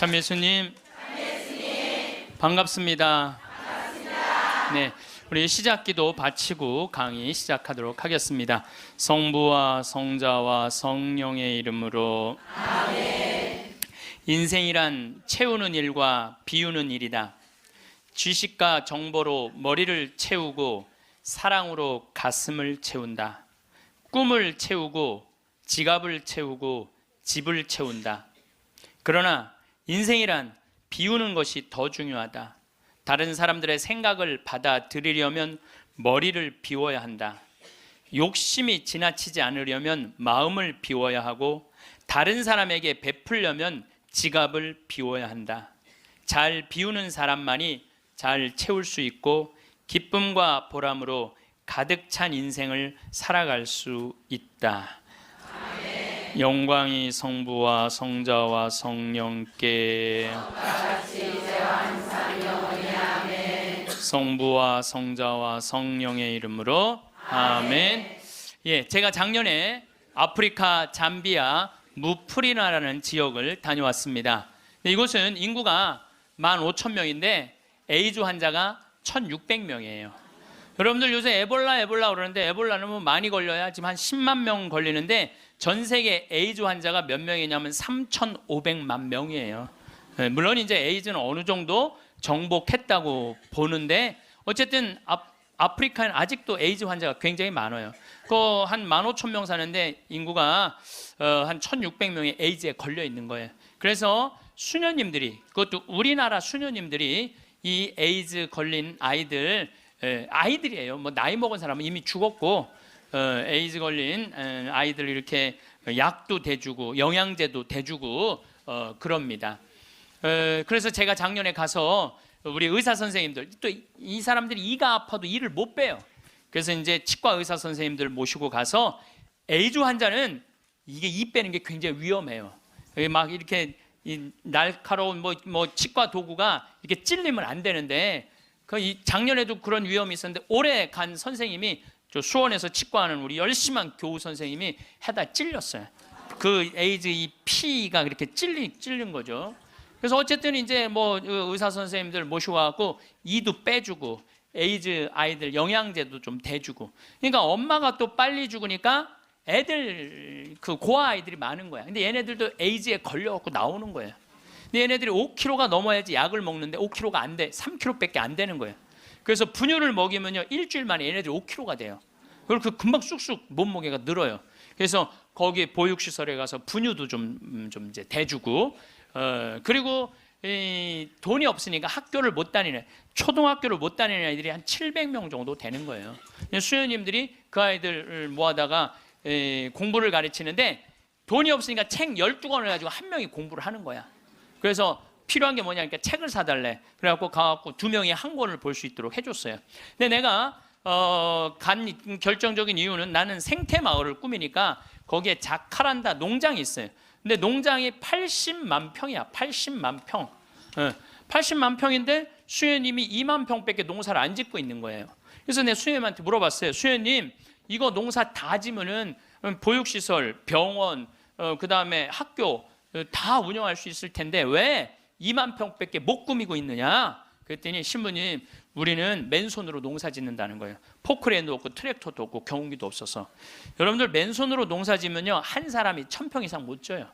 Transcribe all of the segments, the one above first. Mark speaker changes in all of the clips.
Speaker 1: 참 예수님, 반갑습니다. 네, 우리 시작기도 바치고 강의 시작하도록 하겠습니다. 성부와 성자와 성령의 이름으로 아멘. 인생이란 채우는 일과 비우는 일이다. 지식과 정보로 머리를 채우고 사랑으로 가슴을 채운다. 꿈을 채우고 지갑을 채우고 집을 채운다. 그러나 인생이란 비우는 것이 더 중요하다. 다른 사람들의 생각을 받아들이려면 머리를 비워야 한다. 욕심이 지나치지 않으려면 마음을 비워야 하고, 다른 사람에게 베풀려면 지갑을 비워야 한다. 잘 비우는 사람만이 잘 채울 수 있고 기쁨과 보람으로 가득 찬 인생을 살아갈 수 있다. 아멘. 영광이 성부와 성자와 성령께 성부와 성자와 성령의 이름으로 아멘. 예, 제가 작년에 아프리카 잠비아 무프리나라는 지역을 다녀왔습니다. 이곳은 인구가 15,000명인데 에이즈 환자가 1,600명이에요. 여러분들 요새 에볼라 그러는데 에볼라는 뭐 많이 걸려야 지금 한 10만 명 걸리는데 전 세계 에이즈 환자가 몇 명이냐면 3,500만 명이에요. 물론 이제 에이즈는 어느 정도 정복했다고 보는데 어쨌든 아프리카는 아직도 에이즈 환자가 굉장히 많아요. 그 한 15,000명 사는데 인구가 한 1,600명이 에이즈에 걸려 있는 거예요. 그래서 수녀님들이, 그것도 우리나라 수녀님들이 이 에이즈 걸린 아이들이에요. 뭐 나이 먹은 사람은 이미 죽었고 에이즈 걸린 아이들 이렇게 약도 대주고 영양제도 대주고 그럽니다. 그래서 제가 작년에 가서 우리 의사 선생님들, 또 이 사람들이 이가 아파도 일을 못 빼요. 그래서 이제 치과 의사 선생님들 모시고 가서 에이즈 환자는 이게 이 빼는 게 굉장히 위험해요. 막 이렇게 이 날카로운 뭐 치과 도구가 이렇게 찔리면 안 되는데, 작년에도 그런 위험이 있었는데 올해 간 선생님이 저 수원에서 치과하는 우리 열심한 교우 선생님이 해다 찔렸어요. 그 에이즈 이 피가 그렇게 찔린 거죠. 그래서 어쨌든 이제 뭐 의사 선생님들 모시고 와갖고 이도 빼주고 에이즈 아이들 영양제도 좀 대주고, 그러니까 엄마가 또 빨리 죽으니까 애들 그 고아 아이들이 많은 거야. 근데 얘네들도 에이즈에 걸려갖고 나오는 거예요. 근데 얘네들이 5kg가 넘어야지 약을 먹는데 5kg가 안 돼. 3kg밖에 안 되는 거예요. 그래서 분유를 먹이면요 일주일 만에 얘네들이 5kg가 돼요. 그리고 그 금방 쑥쑥 몸무게가 늘어요. 그래서 거기 보육시설에 가서 분유도 좀 이제 대주고, 그리고 돈이 없으니까 학교를 못 다니는, 초등학교를 못 다니는 아이들이 한 700명 정도 되는 거예요. 수녀님들이 그 아이들을 모아다가 공부를 가르치는데 돈이 없으니까 책 12권을 가지고 한 명이 공부를 하는 거야. 그래서 필요한 게 뭐냐니까 책을 사달래. 그래갖고 가갖고 2명이 한 권을 볼 수 있도록 해줬어요. 근데 내가 간 결정적인 이유는 나는 생태 마을을 꾸미니까 거기에 자카란다 농장이 있어요. 근데 농장이 80만 평이야. 80만 평. 80만 평인데 수녀님이 2만 평밖에 농사를 안 짓고 있는 거예요. 그래서 내가 수녀님한테 물어봤어요. 수녀님, 이거 농사 다 지면은 보육시설, 병원, 그 다음에 학교 다 운영할 수 있을 텐데 왜 2만 평밖에 못 꾸미고 있느냐? 그랬더니 신부님, 우리는 맨손으로 농사 짓는다는 거예요. 포크레인도 없고 트랙터도 없고 경운기도 없어서. 여러분들 맨손으로 농사 지면요 한 사람이 1,000평 이상 못 져요.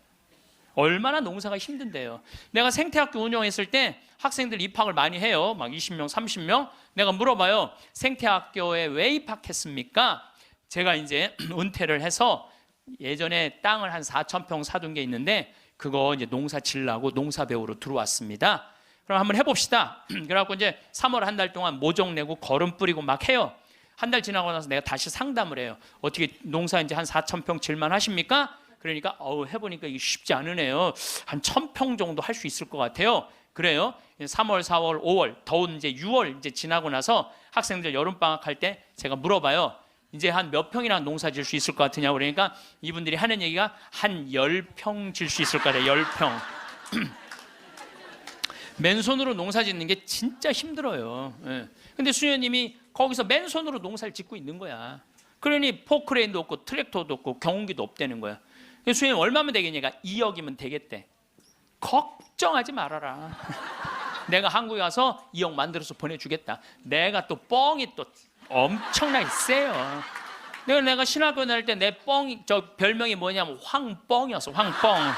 Speaker 1: 얼마나 농사가 힘든데요. 내가 생태학교 운영했을 때 학생들 입학을 많이 해요. 막 20명, 30명. 내가 물어봐요. 생태학교에 왜 입학했습니까? 제가 이제 은퇴를 해서 예전에 땅을 한 4,000평 사둔 게 있는데 그거 이제 농사 지려고 농사 배우러 들어왔습니다. 그럼 한번 해봅시다. 그래갖고 이제 3월 한 달 동안 모종 내고 거름 뿌리고 막 해요. 한 달 지나고 나서 내가 다시 상담을 해요. 어떻게 농사 이제 한 4,000평 질만 하십니까? 그러니까 해보니까 이게 쉽지 않으네요. 한 1,000평 정도 할 수 있을 것 같아요. 그래요. 3월, 4월, 5월, 더운 이제 6월 이제 지나고 나서 학생들 여름방학 할 때 제가 물어봐요. 이제 한 몇 평이나 농사 질 수 있을 것 같으냐고. 그러니까 이분들이 하는 얘기가 한 10평 질 수 있을 것 같아요. 10평. 맨손으로 농사 짓는 게 진짜 힘들어요. 근데 수녀님이 거기서 맨손으로 농사를 짓고 있는 거야. 그러니 포크레인도 없고 트랙터도 없고 경운기도 없다는 거야. 수녀님 얼마면 되겠냐니까 2억이면 되겠대. 걱정하지 말아라. 내가 한국에 가서 2억 만들어서 보내주겠다. 내가 또 뻥이 또 엄청나게 세요. 내가 신학교 다닐 때 내 뻥이, 저 별명이 뭐냐면 황뻥이었어. 황뻥.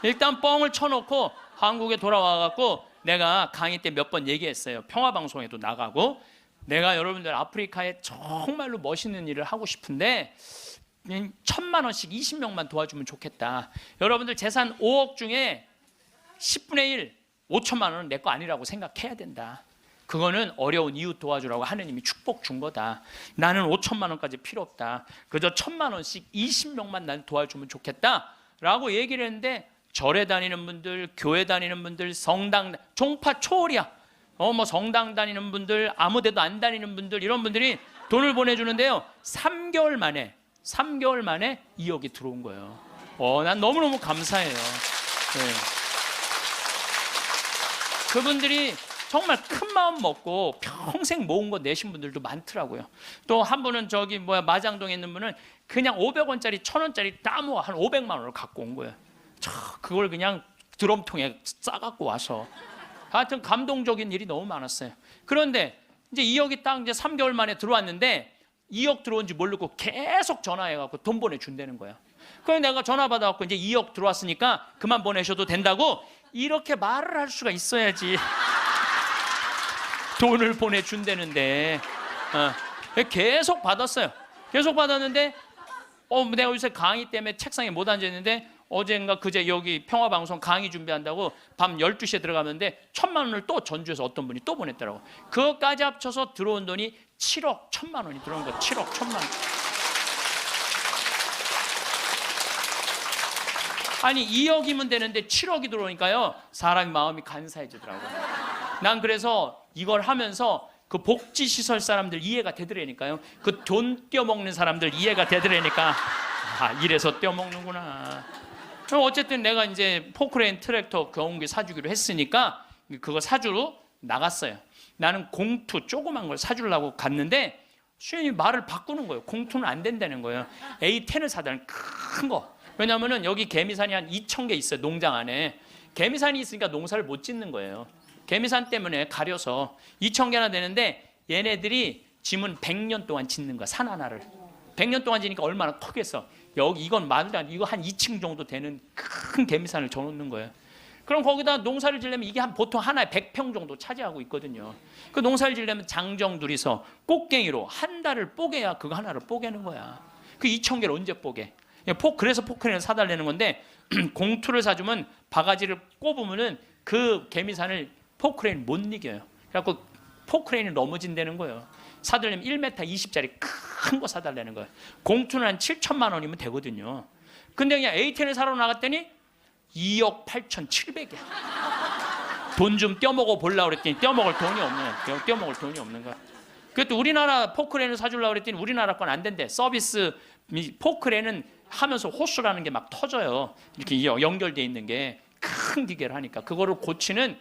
Speaker 1: 일단 뻥을 쳐놓고 한국에 돌아와갖고 내가 강의 때 몇 번 얘기했어요. 평화방송에도 나가고, 내가 여러분들 아프리카에 정말로 멋있는 일을 하고 싶은데 1,000만 원씩 20명만 도와주면 좋겠다. 여러분들 재산 5억 중에 10분의 1, 5천만 원은 내 거 아니라고 생각해야 된다. 그거는 어려운 이웃 도와주라고 하느님이 축복 준 거다. 나는 5천만 원까지 필요 없다. 그저 1,000만 원씩 20명만 난 도와주면 좋겠다 라고 얘기를 했는데, 절에 다니는 분들, 교회 다니는 분들, 성당, 종파 초월이야. 뭐 성당 다니는 분들, 아무 데도 안 다니는 분들, 이런 분들이 돈을 보내주는데요, 3개월 만에 2억이 들어온 거예요. 난 너무너무 감사해요. 네. 그분들이 정말 큰 마음 먹고 평생 모은 거 내신 분들도 많더라고요. 또 한 분은 마장동에 있는 분은 그냥 500원짜리 1,000원짜리 따모 한 500만 원을 갖고 온 거예요. 그걸 그냥 드럼통에 싸갖고 와서. 하여튼 감동적인 일이 너무 많았어요. 그런데 이제 2억이 딱 이제 3개월 만에 들어왔는데 2억 들어온지 모르고 계속 전화해갖고 돈 보내준다는 거야. 그래서 내가 전화 받아갖고 이제 2억 들어왔으니까 그만 보내셔도 된다고 이렇게 말을 할 수가 있어야지. 돈을 보내준다는데 계속 받았어요. 계속 받았는데 내가 요새 강의 때문에 책상에 못 앉아있는데 어젠가 그제 여기 평화방송 강의 준비한다고 밤 12시에 들어가는데 1,000만 원을 또 전주에서 어떤 분이 또 보냈더라고. 그것까지 합쳐서 들어온 돈이 7억 1,000만 원이 들어온 거야. 7억 1,000만 원. 아니 2억이면 되는데 7억이 들어오니까요, 사람이 마음이 간사해지더라고요. 난 그래서 이걸 하면서 그 복지시설 사람들 이해가 되더라니까요. 그 돈 떼어먹는 사람들 이해가 되더라니까, 이래서 떼어먹는구나. 그럼 어쨌든 내가 이제 포크레인 트랙터 경운기 사주기로 했으니까 그거 사주러 나갔어요. 나는 공투 조그만 걸 사주려고 갔는데 수현이 말을 바꾸는 거예요. 공투는 안 된다는 거예요. A10을 사달라는 큰 거. 왜냐면은 여기 개미산이 한 2,000개 있어요. 농장 안에. 개미산이 있으니까 농사를 못 짓는 거예요. 개미산 때문에 가려서 2,000개나 되는데 얘네들이 짐은 100년 동안 짓는 거야. 산 하나를. 100년 동안 지니까 얼마나 크겠어. 이건 말도 안 돼. 이거 한 2층 정도 되는 큰 개미산을 져놓는 거예요. 그럼 거기다 농사를 지려면 이게 보통 하나에 100평 정도 차지하고 있거든요. 그 농사를 지려면 장정 둘이서 꽃갱이로 한 달을 뽀개야 그거 하나를 뽀개는 거야. 그 2,000개를 언제 뽀개? 그래서 포크레인을 사달라는 건데 공투를 사주면 바가지를 꼽으면은 그 개미산을 포크레인 못 이겨요. 그래갖고 포크레인이 넘어진다는 거예요. 사달라면 1m 20짜리 큰 거 사달라는 거예요. 공투는 한 7천만 원이면 되거든요. 근데 그냥 A10을 사러 나갔더니 2억 8,700이야. 돈 좀 떼어먹어 보려고 그랬더니 떼어먹을 돈이 없는 거야. 그것도 우리나라 포크레인을 사주려고 그랬더니 우리나라 건 안 된대. 서비스 포크레인은 하면서 호수라는 게 막 터져요. 이렇게 연결돼 있는 게 큰 기계를 하니까 그거를 고치는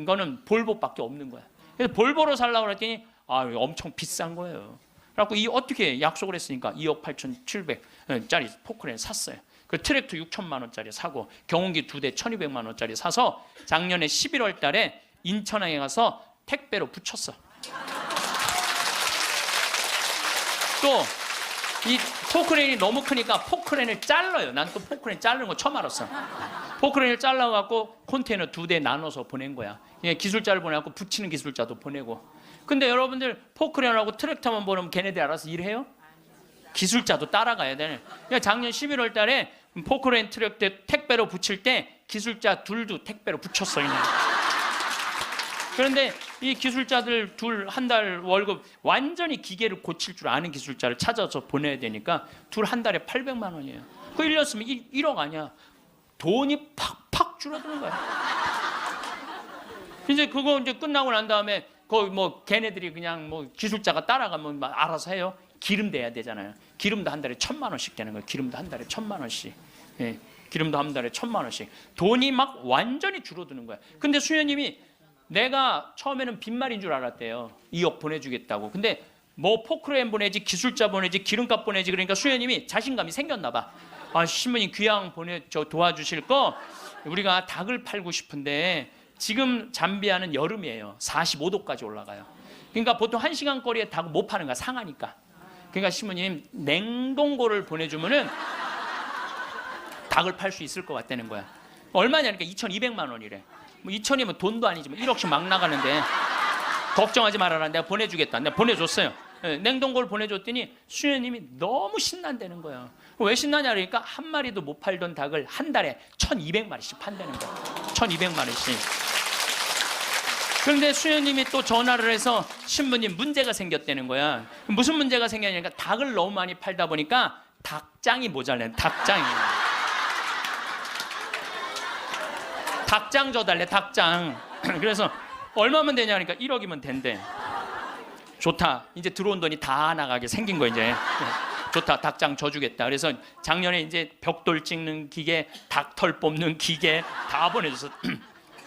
Speaker 1: 거는 볼보밖에 없는 거야. 그래서 볼보로 살려고 그랬더니 엄청 비싼 거예요. 그래갖고 어떻게 약속을 했으니까 2억 8,700짜리 포크레인 샀어요. 그 트랙터 6천만 원짜리 사고 경운기 2대 1,200만 원짜리 사서 작년에 11월 달에 인천항에 가서 택배로 붙였어. 또 이 포크레인이 너무 크니까 포크레인을 잘라요. 난 또 포크레인 자르는 거 처음 알았어. 포크레인을 잘라갖고 컨테이너 2대 나눠서 보낸 거야. 기술자를 보내갖고 붙이는 기술자도 보내고. 근데 여러분들 포크레인하고 트랙터만 보내면 걔네들이 알아서 일해요? 기술자도 따라가야 되네. 작년 11월 달에 포크레인 트랙터 택배로 붙일 때 기술자 둘도 택배로 붙였어. 그냥. 그런데 이 기술자들 둘 한 달 월급 완전히 기계를 고칠 줄 아는 기술자를 찾아서 보내야 되니까 둘 한 달에 800만 원이에요. 그 1년 쓰면 1억 아니야. 돈이 팍팍 줄어드는 거야. 이제 그거 이제 끝나고 난 다음에 거기 걔네들이 그냥 기술자가 따라가면 알아서 해요. 기름 대야 되잖아요. 기름도 한 달에 1,000만 원씩 되는 거예요. 기름도 한 달에 1,000만 원씩. 예, 기름도 한 달에 1,000만 원씩. 돈이 막 완전히 줄어드는 거야. 근데 수녀님이 내가 처음에는 빈말인 줄 알았대요. 2억 보내주겠다고. 근데 포크레인 보내지, 기술자 보내지, 기름값 보내지. 그러니까 수녀님이 자신감이 생겼나 봐. 신부님 귀양 도와주실 거, 우리가 닭을 팔고 싶은데 지금 잠비아는 여름이에요. 45도까지 올라가요. 그러니까 보통 1시간 거리에 닭을 못 파는 거야, 상하니까. 그러니까 신부님 냉동고를 보내주면은 닭을 팔 수 있을 것 같다는 거야. 얼마냐니까 2,200만 원이래. 뭐 2,000이면 돈도 아니지만 1억씩 막 나가는데 걱정하지 말아라, 내가 보내주겠다. 내가 보내줬어요. 냉동고를 보내줬더니 수녀님이 너무 신난다는 거예요. 왜 신나냐 그러니까 한 마리도 못 팔던 닭을 한 달에 1,200마리씩 판다는 거예요. 1,200마리씩. 그런데 수녀님이 또 전화를 해서 신부님 문제가 생겼다는 거야. 무슨 문제가 생겼냐니까 닭을 너무 많이 팔다 보니까 닭장이 모자라네. 닭장이. 닭장 줘달래, 닭장. 그래서 얼마면 되냐 그러니까 1억이면 된대. 좋다. 이제 들어온 돈이 다 나가게 생긴 거 이제. 좋다. 닭장 줘주겠다. 그래서 작년에 이제 벽돌 찍는 기계, 닭털 뽑는 기계 다 보내줘서.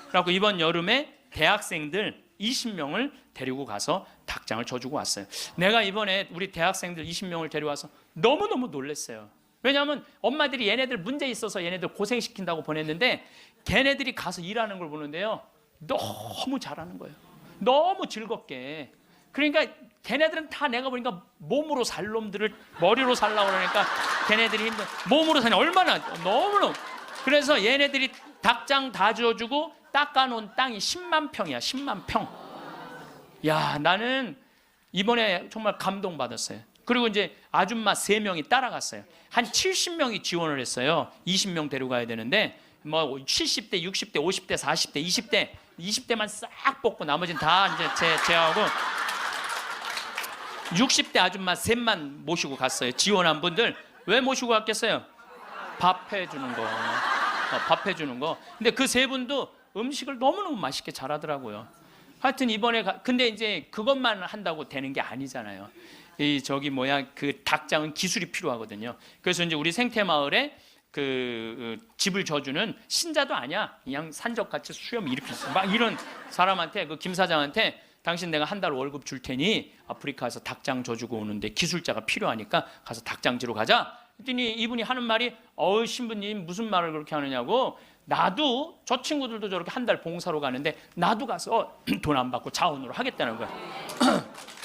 Speaker 1: 그래갖고 이번 여름에 대학생들 20명을 데리고 가서 닭장을 줘주고 왔어요. 내가 이번에 우리 대학생들 20명을 데려와서 너무너무 놀랐어요. 왜냐하면 엄마들이 얘네들 문제 있어서 얘네들 고생시킨다고 보냈는데 걔네들이 가서 일하는 걸 보는데요, 너무 잘하는 거예요. 너무 즐겁게. 그러니까 걔네들은 다 내가 보니까 몸으로 살 놈들을 머리로 살라고 그러니까 걔네들이 힘든, 몸으로 사냐 얼마나 너무너무. 그래서 얘네들이 닭장 다 지어주고 닦아놓은 땅이 10만 평이야. 10만 평. 야, 나는 이번에 정말 감동받았어요. 그리고 이제 아줌마 3명이 따라갔어요. 한 70명이 지원을 했어요. 20명 데려가야 되는데 뭐 70대, 60대, 50대, 40대, 20대만 싹 뽑고 나머지는 다 이제 제하고 60대 아줌마 3만 모시고 갔어요. 지원한 분들. 왜 모시고 갔겠어요? 밥 해주는 거. 밥 해주는 거. 근데 그 3분도 음식을 너무너무 맛있게 잘하더라고요. 하여튼 이번에 근데 이제 그것만 한다고 되는 게 아니잖아요. 그 닭장은 기술이 필요하거든요. 그래서 이제 우리 생태마을에 그 집을 져주는 신자도 아니야. 그냥 산적같이 수염 이렇게 막 이런 사람한테, 그 김 사장한테 당신 내가 한 달 월급 줄 테니 아프리카에서 닭장 져주고 오는데 기술자가 필요하니까 가서 닭장지로 가자. 그랬더니 이분이 하는 말이 신부님 무슨 말을 그렇게 하느냐고. 나도 저 친구들도 저렇게 한 달 봉사로 가는데 나도 가서 돈 안 받고 자원으로 하겠다는 거야.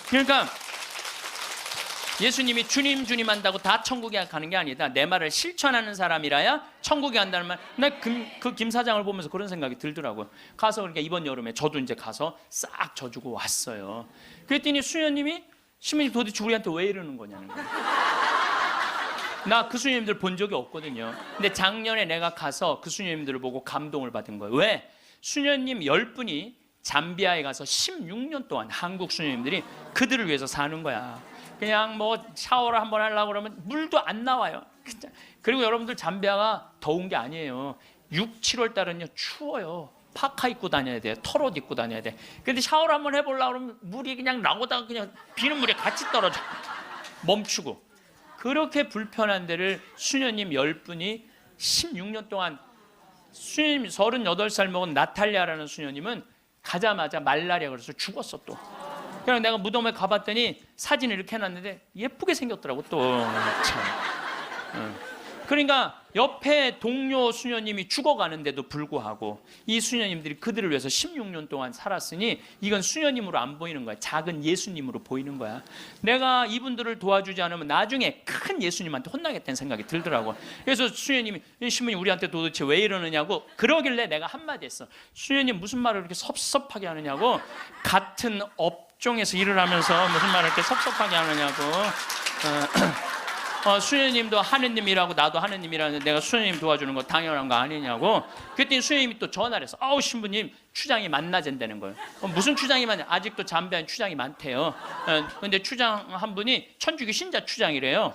Speaker 1: 그러니까 예수님이 주님 주님 한다고 다 천국에 가는 게 아니다. 내 말을 실천하는 사람이라야 천국에 간다는 말. 나 그 김 사장을 보면서 그런 생각이 들더라고요. 가서 그러니까 이번 여름에 저도 이제 가서 싹 져주고 왔어요. 그랬더니 수녀님이 신부님 도대체 우리한테 왜 이러는 거냐는 거예요. 나 그 수녀님들 본 적이 없거든요. 근데 작년에 내가 가서 그 수녀님들을 보고 감동을 받은 거예요. 왜? 수녀님 10분이 잠비아에 가서 16년 동안 한국 수녀님들이 그들을 위해서 사는 거야. 그냥 뭐 샤워를 한번 하려고 그러면 물도 안 나와요. 그리고 여러분들 잠비아가 더운 게 아니에요. 6, 7월 달은요 추워요. 파카 입고 다녀야 돼요. 털옷 입고 다녀야 돼. 근데 샤워를 한번 해보려고 그러면 물이 그냥 나오다가 그냥 비는 물에 같이 떨어져. 멈추고. 그렇게 불편한 데를 수녀님 10분이 16년 동안. 수녀님 38살 먹은 나탈리아라는 수녀님은 가자마자 말라리아 그래서 죽었어 또. 그냥 내가 무덤에 가봤더니 사진을 이렇게 해놨는데 예쁘게 생겼더라고 또. 참. 그러니까 옆에 동료 수녀님이 죽어가는데도 불구하고 이 수녀님들이 그들을 위해서 16년 동안 살았으니 이건 수녀님으로 안 보이는 거야. 작은 예수님으로 보이는 거야. 내가 이분들을 도와주지 않으면 나중에 큰 예수님한테 혼나겠다는 생각이 들더라고. 그래서 수녀님이 신부님 우리한테 도대체 왜 이러느냐고. 그러길래 내가 한마디 했어. 수녀님 무슨 말을 그렇게 섭섭하게 하느냐고. 같은 업종에서 일을 하면서 무슨 말을 이렇게 섭섭하게 하느냐고. 수녀님도 하느님이라고 나도 하느님이라는데 내가 수녀님 도와주는 거 당연한 거 아니냐고. 그랬더니 수녀님이 또 전화를 해서 신부님 추장이 만나진다는 거예요. 무슨 추장이 많냐. 아직도 잠비아는 추장이 많대요. 근데 추장 한 분이 천주교 신자 추장이래요.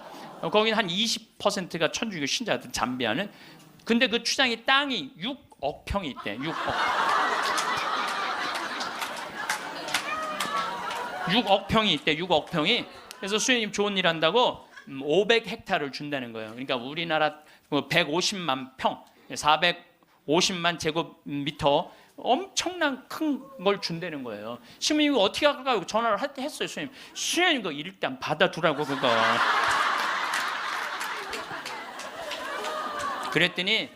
Speaker 1: 거기는 한 20%가 천주교 신자들 잠비아는. 근데 그 추장이 땅이 6억 평이 있대. 6억 평이 있대. 6억 평이. 그래서 수녀님 좋은 일 한다고 500헥타를 준다는 거예요. 그러니까 우리나라 150만 평, 450만 제곱미터 엄청난 큰 걸 준다는 거예요. 신부님 이거 어떻게 할까요? 전화를 했어요. 수녀님 그거 일단 받아두라고 그거. 그랬더니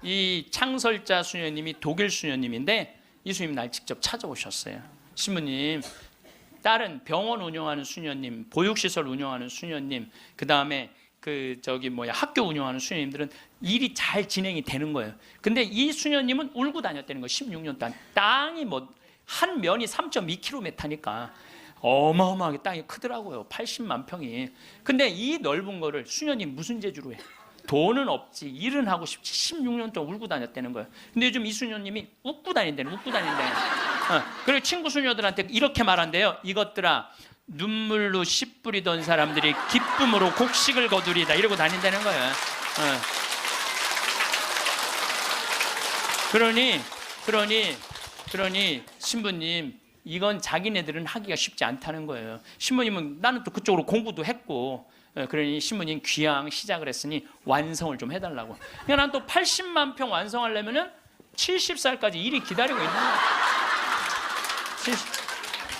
Speaker 1: 이 창설자 수녀님이 독일 수녀님인데 이 수녀님 날 직접 찾아오셨어요. 신부님, 다른 병원 운영하는 수녀님, 보육시설 운영하는 수녀님, 그 다음에 학교 운영하는 수녀님들은 일이 잘 진행이 되는 거예요. 근데 이 수녀님은 울고 다녔다는 거예요. 16년 동안. 땅이 한 면이 3.2km니까 어마어마하게 땅이 크더라고요. 80만 평이. 근데 이 넓은 거를 수녀님 무슨 재주로 해? 돈은 없지, 일은 하고 싶지, 16년 동안 울고 다녔다는 거예요. 근데 요즘 이 수녀님이 웃고 다닌다는. 그리고 친구 수녀들한테 이렇게 말한대요. 이것들아, 눈물로 씨 뿌리던 사람들이 기쁨으로 곡식을 거두리다, 이러고 다닌다는 거예요. 그러니 신부님, 이건 자기네들은 하기가 쉽지 않다는 거예요. 신부님은 나는 또 그쪽으로 공부도 했고, 그러니 신부님 귀향 시작을 했으니 완성을 좀 해달라고. 그러니까 난 또 80만 평 완성하려면은 70살까지 일이 기다리고 있는 거야.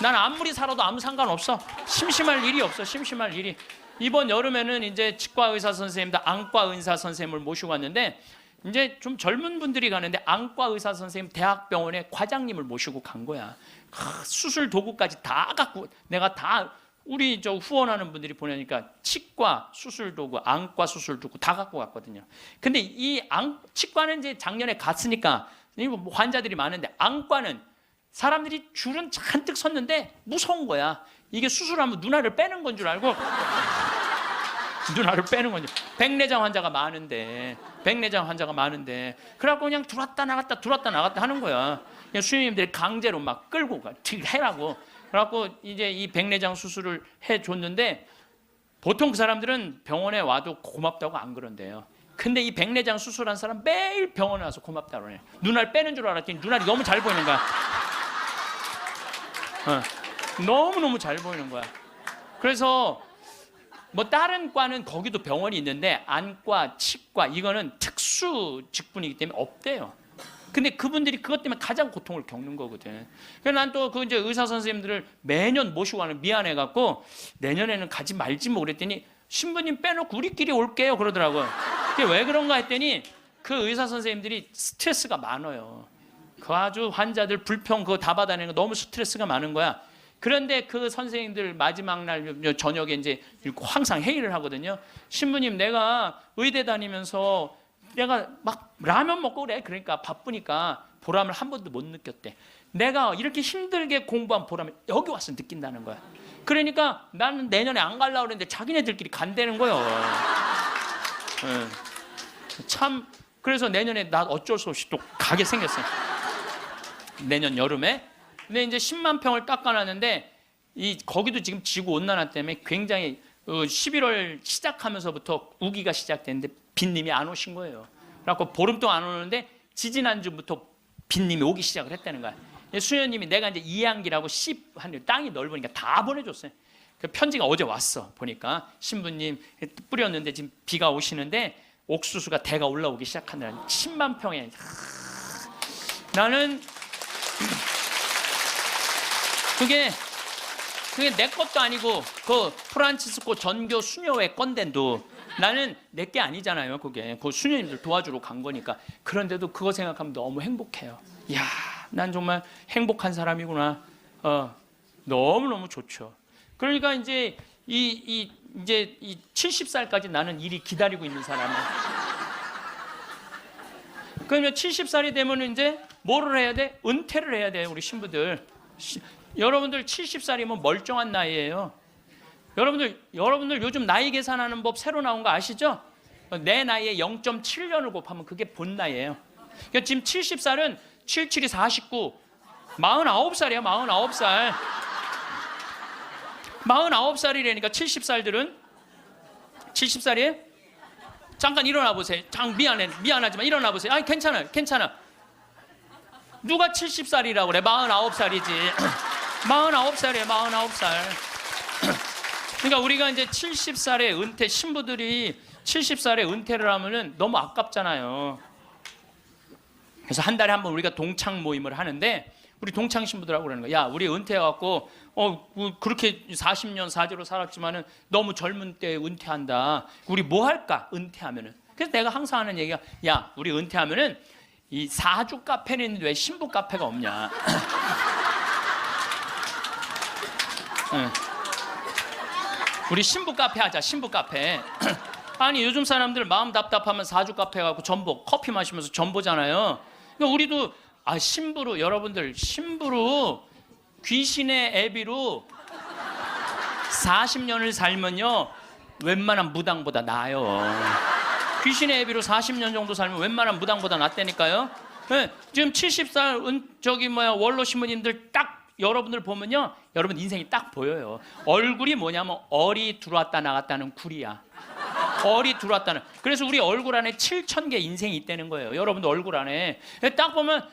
Speaker 1: 난 아무리 살아도 아무 상관없어. 심심할 일이 없어. 심심할 일이. 이번 여름에는 이제 치과 의사 선생님들, 안과 의사 선생님을 모시고 왔는데, 이제 좀 젊은 분들이 가는데 안과 의사 선생님 대학병원에 과장님을 모시고 간 거야. 수술 도구까지 다 갖고, 내가 다 우리 후원하는 분들이 보내니까 치과 수술 도구, 안과 수술 도구 다 갖고 갔거든요. 근데 치과는 이제 작년에 갔으니까 환자들이 많은데, 안과는 사람들이 줄은 잔뜩 섰는데 무서운 거야. 이게 수술하면 누나를 빼는 건 줄 알고 누나를 빼는 건지. 백내장 환자가 많은데 그래갖고 그냥 들어왔다 나갔다 하는 거야. 그냥 수녀님들이 강제로 막 끌고 가, 해라고. 그래갖고 이제 이 백내장 수술을 해줬는데, 보통 그 사람들은 병원에 와도 고맙다고 안 그런대요. 근데 이 백내장 수술한 사람 매일 병원에 와서 고맙다고 그래. 눈알 빼는 줄 알았더니 눈알이 너무 잘 보이는 거야. 너무너무 잘 보이는 거야. 그래서 다른 과는 거기도 병원이 있는데, 안과, 치과 이거는 특수 직분이기 때문에 없대요. 근데 그분들이 그것 때문에 가장 고통을 겪는 거거든. 그래서 난 또 이제 의사 선생님들을 매년 모시고 가는 미안해갖고 내년에는 가지 말지 뭐 그랬더니, 신부님 빼놓고 우리끼리 올게요 그러더라고요. 그게 왜 그런가 했더니, 그 의사 선생님들이 스트레스가 많아요. 그 아주 환자들 불평 그거 다 받아내는 거 너무 스트레스가 많은 거야. 그런데 그 선생님들 마지막 날 저녁에 이제 항상 회의를 하거든요. 신부님, 내가 의대 다니면서 내가 막 라면 먹고 그래. 그러니까 바쁘니까 보람을 한 번도 못 느꼈대. 내가 이렇게 힘들게 공부한 보람을 여기 와서 느낀다는 거야. 그러니까 나는 내년에 안 가려고 그랬는데 자기네들끼리 간다는 거예요. 참, 그래서 내년에 나 어쩔 수 없이 또 가게 생겼어요. 내년 여름에. 근데 이제 10만 평을 깎아놨는데, 거기도 지금 지구 온난화 때문에 굉장히 11월 시작하면서부터 우기가 시작됐는데 빈님이 안 오신 거예요. 그래갖고 보름 동안 안 오는데 지지난주부터 빈님이 오기 시작을 했다는 거야. 수녀님이 내가 이제 이양기라고 땅이 넓으니까 다 보내줬어요. 그 편지가 어제 왔어. 보니까 신부님 뿌렸는데 지금 비가 오시는데 옥수수가 대가 올라오기 시작한다는 10만 평에. 나는 그게 내 것도 아니고 그 프란치스코 전교 수녀회 건데도 나는 내 게 아니잖아요. 그게 그 수녀님들 도와주러 간 거니까. 그런데도 그거 생각하면 너무 행복해요. 이야, 난 정말 행복한 사람이구나. 너무너무 좋죠. 그러니까 이제 이 70살까지 나는 일이 기다리고 있는 사람이에요. 그러면 70살이 되면 이제 뭐를 해야 돼? 은퇴를 해야 돼요, 우리 신부들. 여러분들 70살이면 멀쩡한 나이예요. 여러분들 요즘 나이 계산하는 법 새로 나온 거 아시죠? 내 나이에 0.7년을 곱하면 그게 본 나이예요. 그러니까 지금 70살은 77이 49, 49살이야, 49살. 49살이라니까 70살들은 70살이에요? 잠깐 일어나 보세요. 미안하지만 일어나 보세요. 아니 괜찮아. 누가 70살이라고 그래? 49살이지. 49살이에요. 49살. 그러니까 우리가 이제 70살에 은퇴, 신부들이 70살에 은퇴를 하면은 너무 아깝잖아요. 그래서 한 달에 한 번 우리가 동창 모임을 하는데, 우리 동창 신부들하고 그러는 거야. 야, 우리 은퇴해갖고 그렇게 40년 사제로 살았지만은 너무 젊은 때 은퇴한다. 우리 뭐 할까? 은퇴하면은 그래서 내가 항상 하는 얘기가, 야, 우리 은퇴하면은 이 사주 카페는 있는데 왜 신부 카페가 없냐. 응. 우리 신부 카페 하자, 신부 카페. 아니, 요즘 사람들 마음 답답하면 사주 카페 가고 전보 커피 마시면서 전보잖아요. 그러니까 우리도 신부로, 여러분들 신부로 귀신의 애비로 40년을 살면요 웬만한 무당보다 나아요. 귀신의 애비로 40년 정도 살면 웬만한 무당보다 낫다니까요. 네, 지금 70살 원로 신부님들 딱 여러분들 보면요, 여러분 인생이 딱 보여요. 얼굴이 뭐냐면 얼이 들어왔다 나갔다는 굴이야. 얼이 들어왔다는. 그래서 우리 얼굴 안에 7,000개 인생이 있다는 거예요. 여러분도 얼굴 안에 딱 보면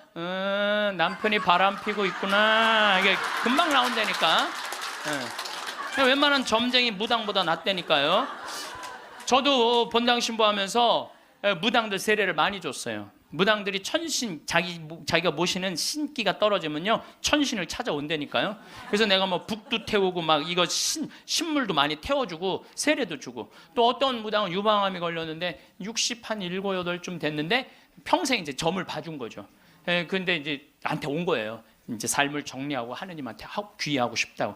Speaker 1: 남편이 바람 피고 있구나, 이게 금방 나온다니까. 웬만한 점쟁이 무당보다 낫다니까요. 저도 본당 신부하면서 무당들 세례를 많이 줬어요. 무당들이 천신, 자기가 모시는 신기가 떨어지면요 천신을 찾아온다니까요. 그래서 내가 뭐 북도 태우고 막 이거 신물도 많이 태워주고 세례도 주고, 또 어떤 무당은 유방암이 걸렸는데 67, 8쯤 됐는데 평생 이제 점을 봐준 거죠. 근데 이제 나한테 온 거예요. 이제 삶을 정리하고 하느님한테 귀의하고 싶다고.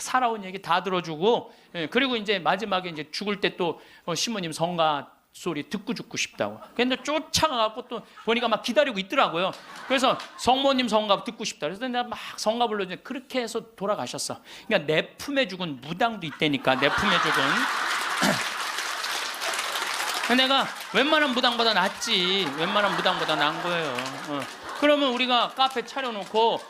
Speaker 1: 살아온 얘기 다 들어주고, 그리고 이제 마지막에 이제 죽을 때 또 신부님 성가 소리 듣고 죽고 싶다고. 근데 쫓아가갖고 또 보니까 막 기다리고 있더라고요. 그래서 성모님 성가 듣고 싶다. 그래서 내가 막 성가 불러주는데 그렇게 해서 돌아가셨어. 그러니까 내 품에 죽은 무당도 있다니까. 내 품에 죽은. 내가 웬만한 무당보다 낫지. 웬만한 무당보다 나은 거예요. 그러면 우리가 카페 차려놓고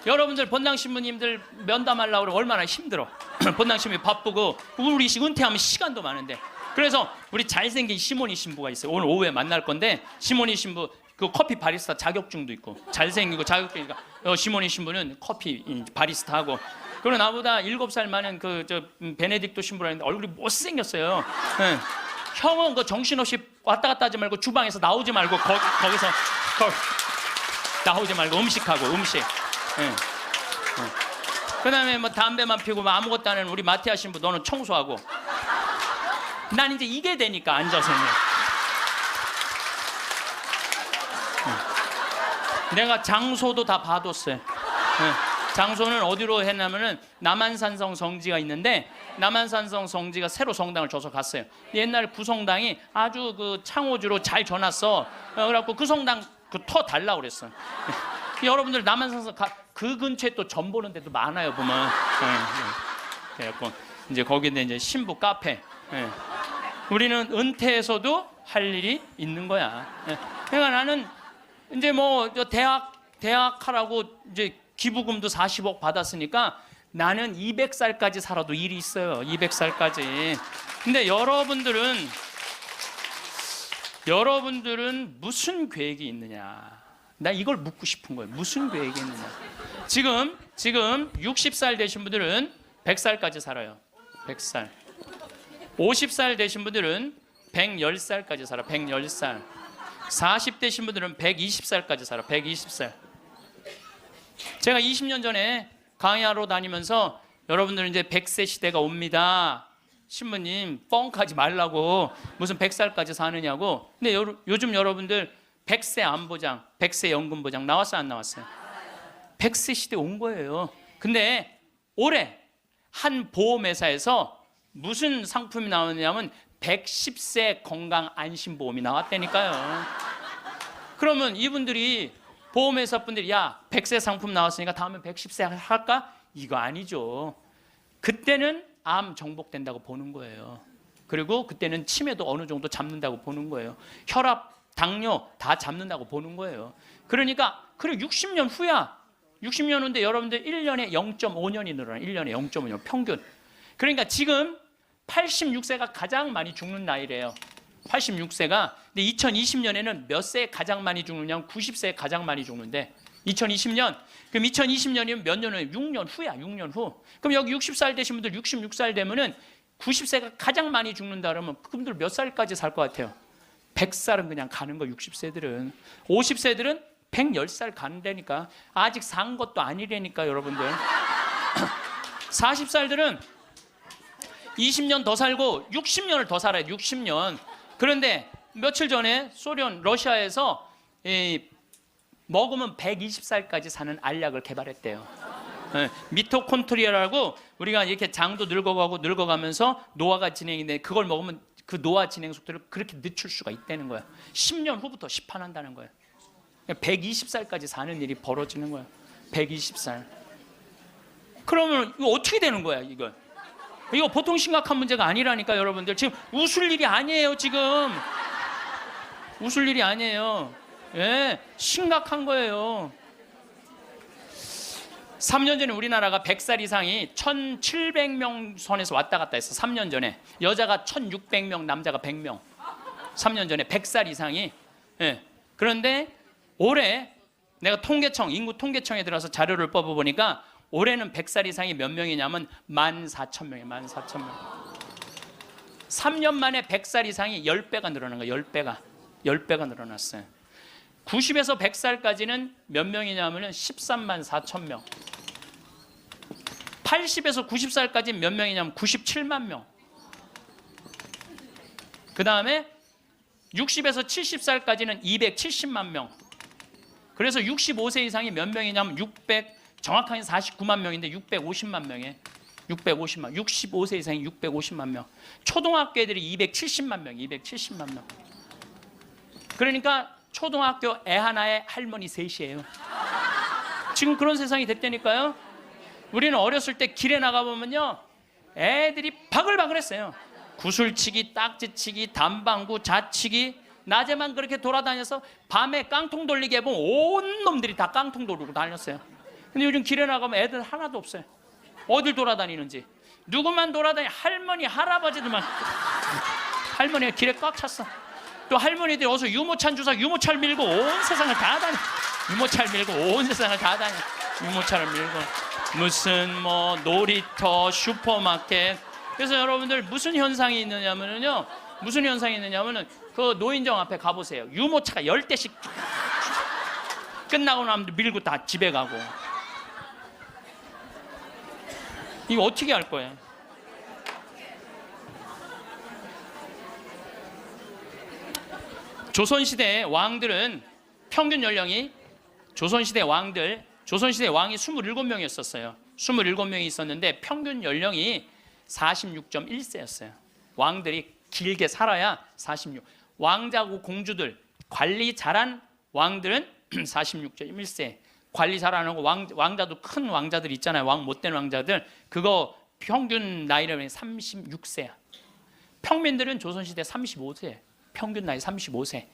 Speaker 1: 여러분들 본당 신부님들 면담하려고 그러면 얼마나 힘들어. 본당 신부님 바쁘고 우리 은퇴하면 시간도 많은데. 그래서 우리 잘생긴 시모니 신부가 있어요. 오늘 오후에 만날 건데, 시모니 신부 그 커피 바리스타 자격증도 있고 잘생기고 자격증이니까 시모니 신부는 커피 바리스타 하고, 그리고 나보다 7살 많은 베네딕토 신부라는데 얼굴이 못생겼어요. 형은 그 정신없이 왔다 갔다 하지 말고 주방에서 나오지 말고 거기서 나오지 말고 음식하고 음식. 그다음에 뭐 담배만 피우고 뭐 아무것도 안 하는 우리 마티아 신부, 너는 청소하고. 난 이제 이게 되니까 앉아서는. 내가 장소도 다 봐뒀어요. 장소는 어디로 했냐면은 남한산성 성지가 있는데, 남한산성 성지가 새로 성당을 줘서 갔어요. 옛날 구성당이 아주 그 창호주로 잘 져놨어. 그래갖고 그 성당 터 달라고 그랬어. 여러분들 남한산성 그 근처에 또 점 보는 데도 많아요 보면. 그래갖고 이제 거기는 이제 신부 카페. 우리는 은퇴해서도 할 일이 있는 거야. 그러니까 나는 이제 뭐 대학 하라고 이제 기부금도 40억 받았으니까 나는 200살까지 살아도 일이 있어요. 200살까지. 근데 여러분들은 무슨 계획이 있느냐? 나 이걸 묻고 싶은 거예요. 무슨 계획이 있느냐? 지금 60살 되신 분들은 100살까지 살아요. 100살. 50살 되신 분들은 110살까지 살아. 110살. 40 되신 분들은 120살까지 살아. 120살. 제가 20년 전에 강의하러 다니면서 여러분들은 이제 100세 시대가 옵니다. 신부님 뻥하지 말라고, 무슨 100살까지 사느냐고. 근데 요즘 여러분들 100세 안보장, 100세 연금보장 나왔어요, 안 나왔어요? 100세 시대 온 거예요. 근데 올해 한 보험회사에서 무슨 상품이 나오냐면 110세 건강 안심보험이 나왔다니까요. 그러면 이분들이 보험회사 분들이 야 100세 상품 나왔으니까 다음에 110세 할까? 이거 아니죠. 그때는 암 정복된다고 보는 거예요. 그리고 그때는 치매도 어느 정도 잡는다고 보는 거예요. 혈압, 당뇨 다 잡는다고 보는 거예요. 그러니까 그래 60년 후야. 60년 후인데 여러분들 1년에 0.5년이 늘어나. 1년에 0.5년 평균. 그러니까 지금 86세가 가장 많이 죽는 나이래요. 86세가. 근데 2020년에는 몇 세에 가장 많이 죽느냐면 90세에 가장 많이 죽는데 2020년. 그럼 2020년이면 몇 년 후에? 6년 후야. 6년 후. 그럼 여기 60살 되신 분들 66살 되면은 90세가 가장 많이 죽는다 그러면 그분들 몇 살까지 살 것 같아요? 100살은 그냥 가는 거. 60세들은. 50세들은 110살 간다니까. 아직 산 것도 아니라니까 여러분들. 40살들은 20년 더 살고 60년을 더 살아요. 60년. 그런데 며칠 전에 러시아에서 먹으면 120살까지 사는 알약을 개발했대요. 미토콘트리아라고 우리가 이렇게 장도 늙어가면서 노화가 진행인데 그걸 먹으면 그 노화 진행 속도를 그렇게 늦출 수가 있다는 거야. 10년 후부터 시판한다는 거야. 120살까지 사는 일이 벌어지는 거야. 120살. 그러면 이거 어떻게 되는 거야, 이거? 이거 보통 심각한 문제가 아니라니까, 여러분들. 지금 웃을 일이 아니에요, 지금. 웃을 일이 아니에요. 예, 심각한 거예요. 3년 전에 우리나라가 100살 이상이 1,700명 선에서 왔다 갔다 했어. 3년 전에. 여자가 1,600명, 남자가 100명. 3년 전에 100살 이상이. 예. 그런데 올해 내가 인구 통계청에 들어서 자료를 뽑아보니까 올해는 100살 이상이 몇 명이냐면 14,000명이에요. 14,000명. 3년 만에 100살 이상이 10배가 늘어난 거예요. 10배가 늘어났어요. 90에서 100살까지는 몇 명이냐면 13만 4천 명. 80에서 90살까지는 몇 명이냐면 97만 명. 그 다음에 60에서 70살까지는 270만 명. 그래서 65세 이상이 몇 명이냐면 정확하게 49만 명인데 650만 명에 650만. 65세 이상이 650만 명. 초등학교 애들이 270만 명. 270만 명. 그러니까 초등학교 애 하나에 할머니 셋이에요. 지금 그런 세상이 됐다니까요. 우리는 어렸을 때 길에 나가보면요, 애들이 바글바글했어요. 구슬치기, 딱지치기, 단방구, 자치기. 낮에만 그렇게 돌아다녀서 밤에 깡통 돌리게 해보면 온 놈들이 다 깡통 돌리고 다녔어요. 근데 요즘 길에 나가면 애들 하나도 없어요. 어딜 돌아다니는지. 누구만 할머니, 할아버지들만. 할머니가 길에 꽉 찼어. 또 할머니들이 어서 유모차 주사 유모차를 밀고 온 세상을 다 다녀. 유모차를 밀고 온 세상을 다 다녀. 유모차를 밀고 무슨 놀이터, 슈퍼마켓. 그래서 여러분들 무슨 현상이 있느냐면요, 그 노인정 앞에 가보세요. 유모차가 10대씩 끝나고 나면 밀고 다 집에 가고. 이거 어떻게 할 거예요? 조선시대 왕들은 평균 연령이 조선시대 왕이 27명이었어요. 27명이 있었는데 평균 연령이 46.1세였어요. 왕들이 길게 살아야 46. 왕자고 공주들, 관리 잘한 왕들은 46.1세. 관리 잘 안 하고 왕자도 큰 왕자들 있잖아요. 왕 못된 왕자들. 그거 평균 나이는 36세야. 평민들은 조선시대 35세. 평균 나이 35세.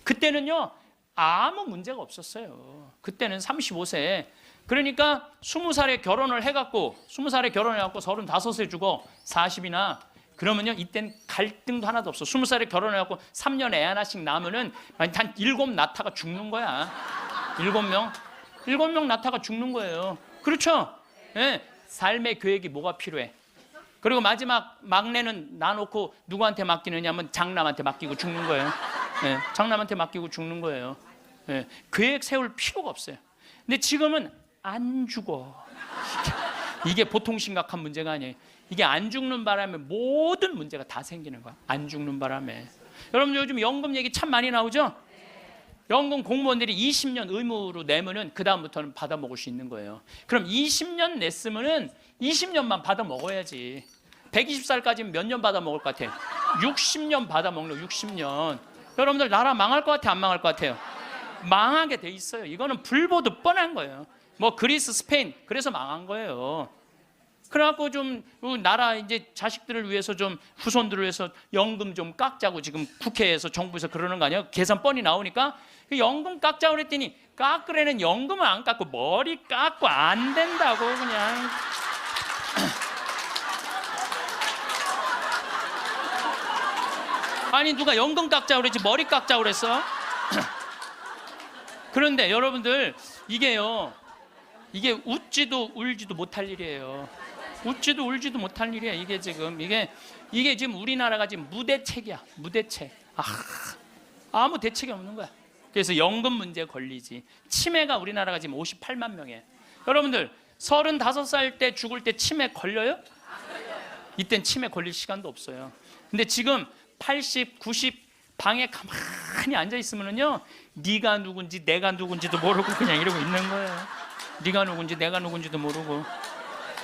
Speaker 1: 그때는요, 아무 문제가 없었어요. 그때는 35세. 그러니까 20살에 결혼을 해갖고 35세 주고 40이나 그러면요, 이땐 갈등도 하나도 없어. 20살에 결혼해갖고 3년 애 하나씩 낳으면은 한 7 낳다가 죽는 거야. 7명 낳다가 죽는 거예요. 그렇죠? 네. 삶의 계획이 뭐가 필요해? 그리고 막내는 놔놓고 누구한테 맡기느냐면 장남한테 맡기고 죽는 거예요. 네. 장남한테 맡기고 죽는 거예요. 네. 계획 세울 필요가 없어요. 근데 지금은 안 죽어. 이게 보통 심각한 문제가 아니에요. 이게 안 죽는 바람에 모든 문제가 다 생기는 거야. 안 죽는 바람에. 여러분 요즘 연금 얘기 참 많이 나오죠? 연금 공무원들이 20년 의무로 내면은 그 다음부터는 받아 먹을 수 있는 거예요. 그럼 20년 냈으면은 20년만 받아 먹어야지. 120살까지는 몇 년 받아 먹을 것 같아요? 60년 받아 먹는 60년. 여러분들 나라 망할 것 같아요? 안 망할 것 같아요? 망하게 돼 있어요. 이거는 불보듯 뻔한 거예요. 그리스, 스페인 그래서 망한 거예요. 그래갖고 좀 나라 이제 자식들을 위해서 좀 후손들을 위해서 연금 좀 깎자고 지금 국회에서 정부에서 그러는 거 아니에요? 계산 뻔히 나오니까 연금 깎자고 그랬더니 깎으려는 연금을 안 깎고 머리 깎고 안 된다고 그냥. 아니 누가 연금 깎자고 그랬지 머리 깎자고 그랬어? 그런데 여러분들 이게 웃지도 울지도 못할 일이에요. 웃지도 울지도 못할 일이야. 이게 지금 우리나라가 지금 무대책이야. 무대책. 아무 대책이 없는 거야. 그래서 연금 문제에 걸리지. 치매가 우리나라가 지금 58만 명이에요. 여러분들 35살 때 죽을 때 치매 걸려요? 이땐 치매 걸릴 시간도 없어요. 근데 지금 80, 90 방에 가만히 앉아 있으면은요, 네가 누군지 내가 누군지도 모르고 그냥 이러고 있는 거예요. 네가 누군지 내가 누군지도 모르고.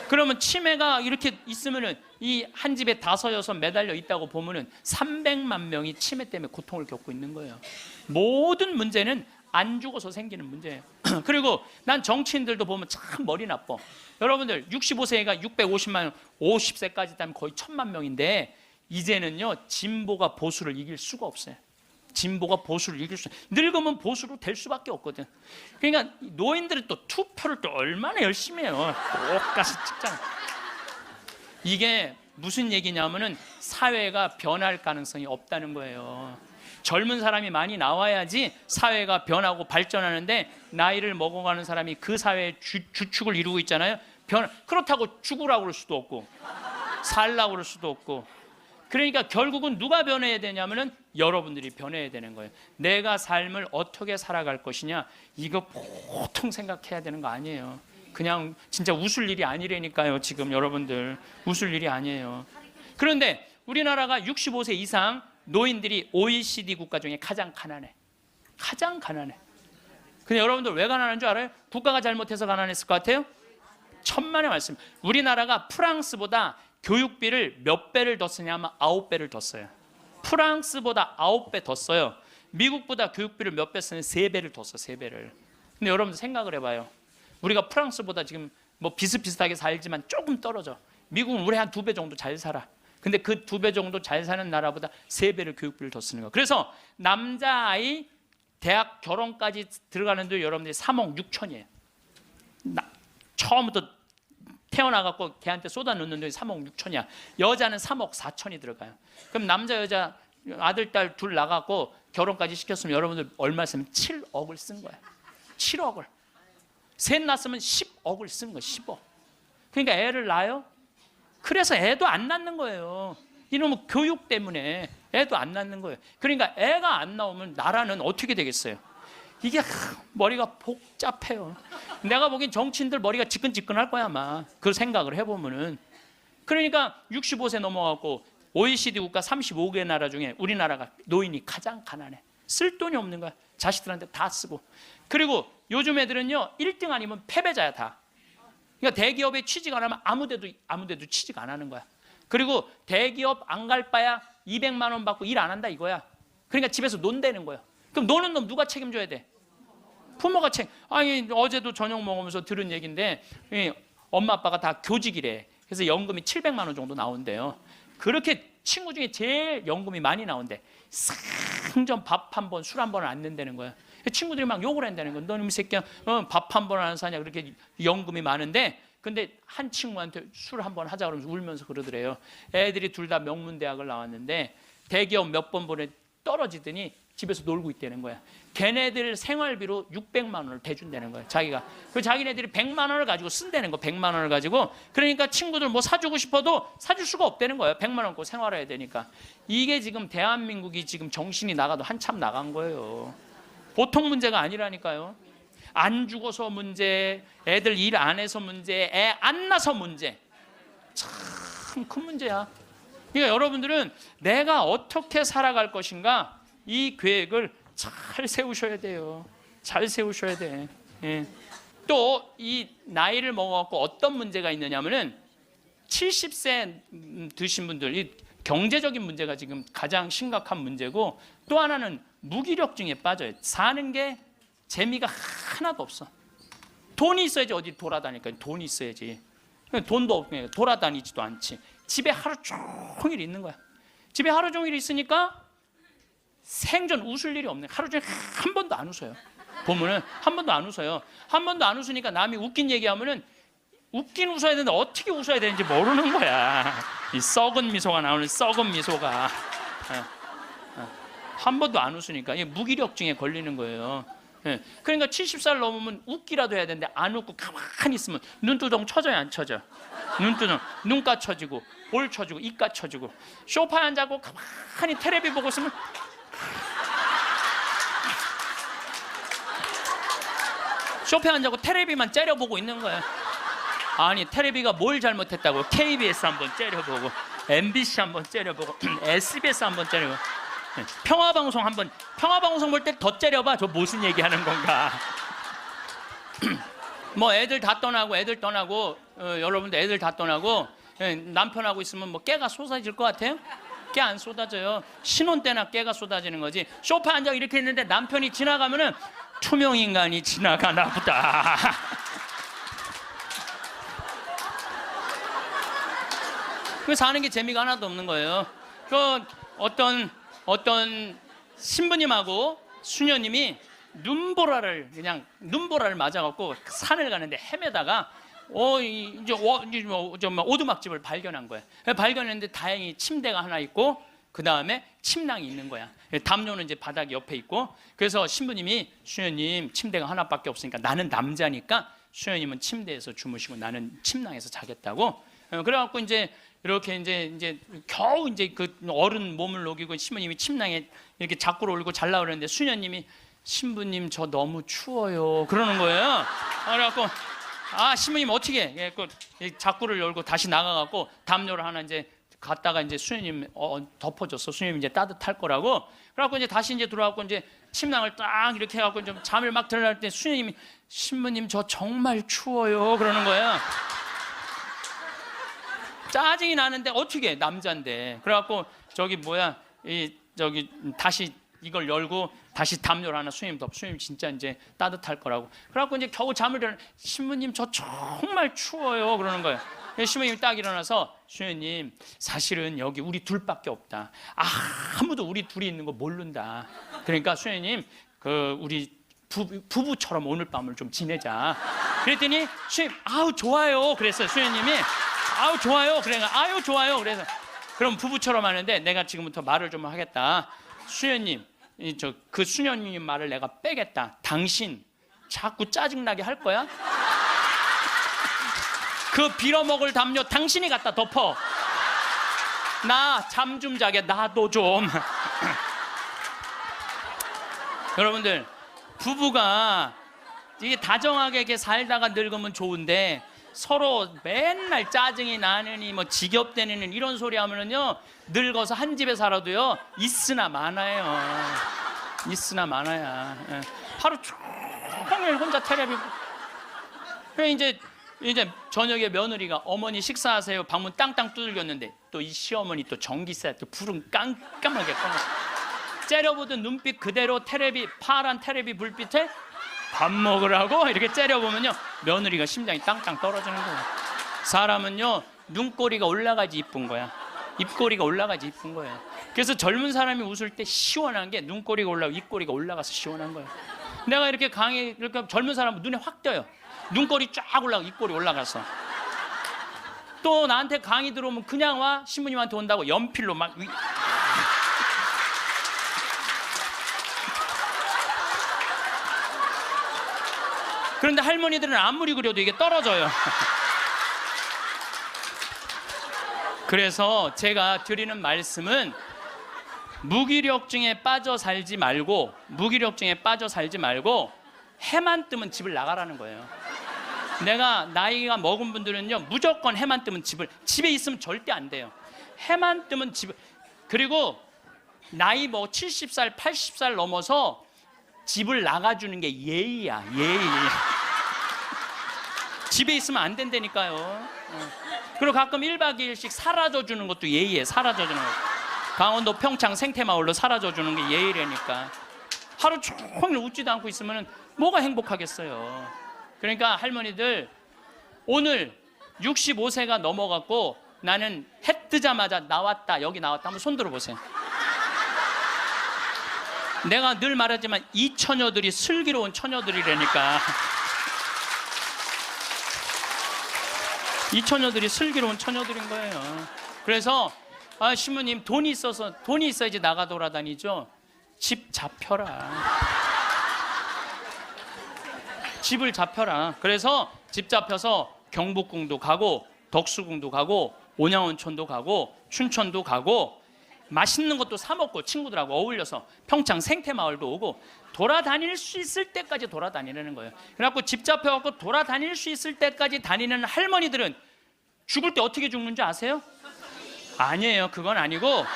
Speaker 1: 그러면 치매가 이렇게 있으면은 이 한 집에 5, 6 매달려 있다고 보면은 300만 명이 치매 때문에 고통을 겪고 있는 거예요. 모든 문제는 안 죽어서 생기는 문제예요. 그리고 난 정치인들도 보면 참 머리 나빠. 여러분들 65세가 650만 명, 50세까지 따면 거의 1000만 명인데 이제는요, 진보가 보수를 이길 수가 없어요. 진보가 보수를 이길 수, 늙으면 보수로 될 수밖에 없거든. 그러니까 노인들은 또 투표를 또 얼마나 열심히 해요. 똑같이 찍잖아. 이게 무슨 얘기냐면은 사회가 변할 가능성이 없다는 거예요. 젊은 사람이 많이 나와야지 사회가 변하고 발전하는데, 나이를 먹어가는 사람이 그 사회의 주축을 이루고 있잖아요. 그렇다고 죽으라고 그럴 수도 없고 살라고 그럴 수도 없고. 그러니까 결국은 누가 변해야 되냐면은 여러분들이 변해야 되는 거예요. 내가 삶을 어떻게 살아갈 것이냐, 이거 보통 생각해야 되는 거 아니에요. 그냥 진짜 웃을 일이 아니라니까요. 지금 여러분들 웃을 일이 아니에요. 그런데 우리나라가 65세 이상 노인들이 OECD 국가 중에 가장 가난해. 가장 가난해. 근데 여러분들 왜 가난한 줄 알아요? 국가가 잘못해서 가난했을 것 같아요? 천만의 말씀. 우리나라가 프랑스보다 교육비를 몇 배를 더 쓰냐면 9배를 더 써요. 프랑스보다 9배 더 써요. 미국보다 교육비를 몇 배 쓰는 3배를 더 써, 3배를. 근데 여러분들 생각을 해봐요. 우리가 프랑스보다 지금 뭐 비슷비슷하게 살지만 조금 떨어져. 미국은 우리 한 2배 정도 잘 살아. 근데 그 2배 정도 잘 사는 나라보다 3배를 교육비를 더 쓰는 거예요. 그래서 남자아이 대학 결혼까지 들어가는데 여러분들이 3억 6천이에요. 처음부터 태어나갖고 걔한테 쏟아 넣는 돈이 3억 6천이야. 여자는 3억 4천이 들어가요. 그럼 남자 여자 아들 딸 둘 나갖고 결혼까지 시켰으면 여러분들 얼마 쓰면 7억을 쓴 거야. 7억을. 셋 낳았으면 10억을 쓴 거야. 10억. 그러니까 애를 낳아요. 그래서 애도 안 낳는 거예요. 이놈의 교육 때문에 애도 안 낳는 거예요. 그러니까 애가 안 나오면 나라는 어떻게 되겠어요? 이게 머리가 복잡해요. 내가 보기엔 정치인들 머리가 지끈지끈할 거야 아마. 그 생각을 해보면은. 그러니까 65세 넘어가고 OECD 국가 35개 나라 중에 우리나라가 노인이 가장 가난해. 쓸 돈이 없는 거야. 자식들한테 다 쓰고. 그리고 요즘 애들은요 1등 아니면 패배자야 다. 그러니까 대기업에 취직 안 하면 아무데도 취직 안 하는 거야. 그리고 대기업 안 갈 바야 200만 원 받고 일 안 한다 이거야. 그러니까 집에서 논다는 거야. 그럼 노는 놈 누가 책임져야 돼? 부모가 아니 어제도 저녁 먹으면서 들은 얘기인데 엄마 아빠가 다 교직이래. 그래서 연금이 700만 원 정도 나온대요. 그렇게 친구 중에 제일 연금이 많이 나온대. 상전 밥 한 번, 술 한 번을 안 낸다는 거야. 친구들이 막 욕을 한다는 거야. 너는 이 새끼야 밥 한 번 안 사냐. 그렇게 연금이 많은데, 근데 한 친구한테 술 한 번 하자 그러면서 울면서 그러더래요. 애들이 둘 다 명문대학을 나왔는데 대기업 몇 번 보내 떨어지더니 집에서 놀고 있다는 거야. 걔네들 생활비로 600만 원을 대준다는 거야. 자기가. 그 자기네들이 100만 원을 가지고 쓴다는 거. 100만 원을 가지고. 그러니까 친구들 뭐 사주고 싶어도 사줄 수가 없다는 거예요. 100만 원 갖고 생활해야 되니까. 이게 지금 대한민국이 지금 정신이 나가도 한참 나간 거예요. 보통 문제가 아니라니까요. 안 죽어서 문제, 애들 일 안 해서 문제, 애 안 낳아서 문제. 참 큰 문제야. 그러니까 여러분들은 내가 어떻게 살아갈 것인가, 이 계획을 잘 세우셔야 돼요. 잘 세우셔야 돼. 예. 또 이 나이를 먹어갖고 어떤 문제가 있느냐면은 70세 드신 분들, 이 경제적인 문제가 지금 가장 심각한 문제고, 또 하나는 무기력증에 빠져요. 사는 게 재미가 하나도 없어. 돈이 있어야지 어디 돌아다니까. 돈이 있어야지. 돈도 없고 돌아다니지도 않지. 집에 하루 종일 있는 거야. 집에 하루 종일 있으니까 생전 웃을 일이 없네. 하루 종일 한 번도 안 웃어요. 보면은 한 번도 안 웃어요. 한 번도 안 웃으니까 남이 웃긴 얘기하면은 웃긴 웃어야 되는데 어떻게 웃어야 되는지 모르는 거야. 이 썩은 미소가 나오는 썩은 미소가. 한 번도 안 웃으니까 무기력증에 걸리는 거예요. 그러니까 70살 넘으면 웃기라도 해야 되는데 안 웃고 가만히 있으면 눈두덩 쳐져요, 안 쳐져? 눈두덩, 눈가 쳐지고 볼 쳐지고 입가 쳐지고. 소파에 앉아고 가만히 텔레비 보고 있으면 소파에 앉아고 텔레비만 째려보고 있는 거야. 아니 텔레비가 뭘 잘못했다고 KBS 한번 째려보고 MBC 한번 째려보고 SBS 한번 째려보고 평화방송 한번, 평화방송 볼 때 더 째려봐. 저 무슨 얘기하는 건가. 뭐 애들 다 떠나고 여러분들 애들 다 떠나고 남편하고 있으면 뭐 깨가 쏟아질 것 같아요? 깨 안 쏟아져요. 신혼 때나 깨가 쏟아지는 거지. 소파에 앉아 이렇게 있는데 남편이 지나가면은 투명인간이 지나가나 보다. 그 사는 게 재미가 하나도 없는 거예요. 그 어떤 신부님하고 수녀님이 눈보라를 맞아갖고 산을 가는데 헤매다가 오두막집을 발견한 거예요. 발견했는데 다행히 침대가 하나 있고 그 다음에 침낭이 있는 거야. 담요는 이제 바닥 옆에 있고. 그래서 신부님이 수녀님 침대가 하나밖에 없으니까 나는 남자니까 수녀님은 침대에서 주무시고 나는 침낭에서 자겠다고. 그래갖고 이제 이렇게 이제 겨우 이제 그 어른 몸을 녹이고 신부님이 침낭에 이렇게 자꾸로 올리고 잘라 그러는데 수녀님이 신부님 저 너무 추워요 그러는 거예요. 그래갖고 신부님 어떻게 해? 자꾸를 열고 다시 나가갖고 담요를 하나 이제 갔다가 이제 수녀님 덮어줬어. 수녀님 이제 따뜻할 거라고. 그래갖고 이제 다시 이제 들어와갖고 이제 침낭을 딱 이렇게 해갖고 좀 잠을 막 들어갈 때 수녀님이 신부님 저 정말 추워요 그러는 거예요. 짜증이 나는데 어떻게 해? 남자인데. 그래갖고 다시 이걸 열고 다시 담요를 하나 수녀님 수녀님 진짜 이제 따뜻할 거라고. 그래갖고 이제 겨우 잠을 일어나. 신부님 저 정말 추워요 그러는 거예요. 신부님이 딱 일어나서 수녀님 사실은 여기 우리 둘밖에 없다. 아무도 우리 둘이 있는 거 모른다. 그러니까 수녀님 우리 부부처럼 오늘 밤을 좀 지내자. 그랬더니 수녀님 좋아요 그랬어요. 수녀님이 좋아요. 그래가 좋아요. 그래서 그럼 부부처럼 하는데 내가 지금부터 말을 좀 하겠다. 수녀님 그 수녀님 말을 내가 빼겠다. 당신 자꾸 짜증나게 할 거야? 그 빌어먹을 담요 당신이 갖다 덮어. 나 잠 좀 자게 나도 좀. 여러분들 부부가 이게 다정하게 이렇게 살다가 늙으면 좋은데 서로 맨날 짜증이 나느니 뭐 지겹대는 이런 소리 하면은요 늙어서 한 집에 살아도요 있으나 많아요. 있으나 많아야. 하루 종일 혼자 텔레비. 이제 저녁에 며느리가 어머니 식사하세요. 방문 땅땅 두들겼는데 또 이 시어머니 또 전기세 또 불은 깜깜하게 꺼놓고 째려보던 눈빛 그대로 파란 텔레비 불빛에 밥 먹으라고 이렇게 째려보면요 며느리가 심장이 땅땅 떨어지는 거예요. 사람은요 눈꼬리가 올라가지 이쁜 거야. 입꼬리가 올라가지 이쁜 거예요. 그래서 젊은 사람이 웃을 때 시원한 게 눈꼬리가 올라가고 입꼬리가 올라가서 시원한 거예요. 내가 이렇게 젊은 사람은 눈에 확 띄어요. 눈꼬리 쫙 올라가고 입꼬리 올라가서. 또 나한테 강의 들어오면 그냥 와. 신부님한테 온다고 연필로 막 그런데 할머니들은 아무리 그려도 이게 떨어져요. 그래서 제가 드리는 말씀은 무기력증에 빠져 살지 말고 해만 뜨면 집을 나가라는 거예요. 내가 나이가 먹은 분들은요 무조건 해만 뜨면 집에 있으면 절대 안 돼요. 해만 뜨면 그리고 나이 70살 80살 넘어서 집을 나가주는 게 예의야. 예의. 집에 있으면 안 된다니까요. 그리고 가끔 1박 2일씩 사라져주는 것도 예의에. 사라져주는 거. 강원도 평창 생태마을로 사라져주는 게 예의라니까. 하루 종일 웃지도 않고 있으면 뭐가 행복하겠어요. 그러니까 할머니들 오늘 65세가 넘어갔고 나는 해 뜨자마자 나왔다 여기 나왔다 한번 손 들어보세요. 내가 늘 말하지만 이 처녀들이 슬기로운 처녀들이라니까. 이 처녀들이 슬기로운 처녀들인 거예요. 그래서 신부님 돈이 있어야지 나가 돌아다니죠. 집 잡혀라. 집을 잡혀라. 그래서 집 잡혀서 경복궁도 가고 덕수궁도 가고 온양온천도 가고 춘천도 가고 맛있는 것도 사 먹고 친구들하고 어울려서 평창 생태마을도 오고 돌아다닐 수 있을 때까지 돌아다니라는 거예요. 그래갖고 집 잡혀갖고 돌아다닐 수 있을 때까지 다니는 할머니들은 죽을 때 어떻게 죽는지 아세요? 아니에요. 그건 아니고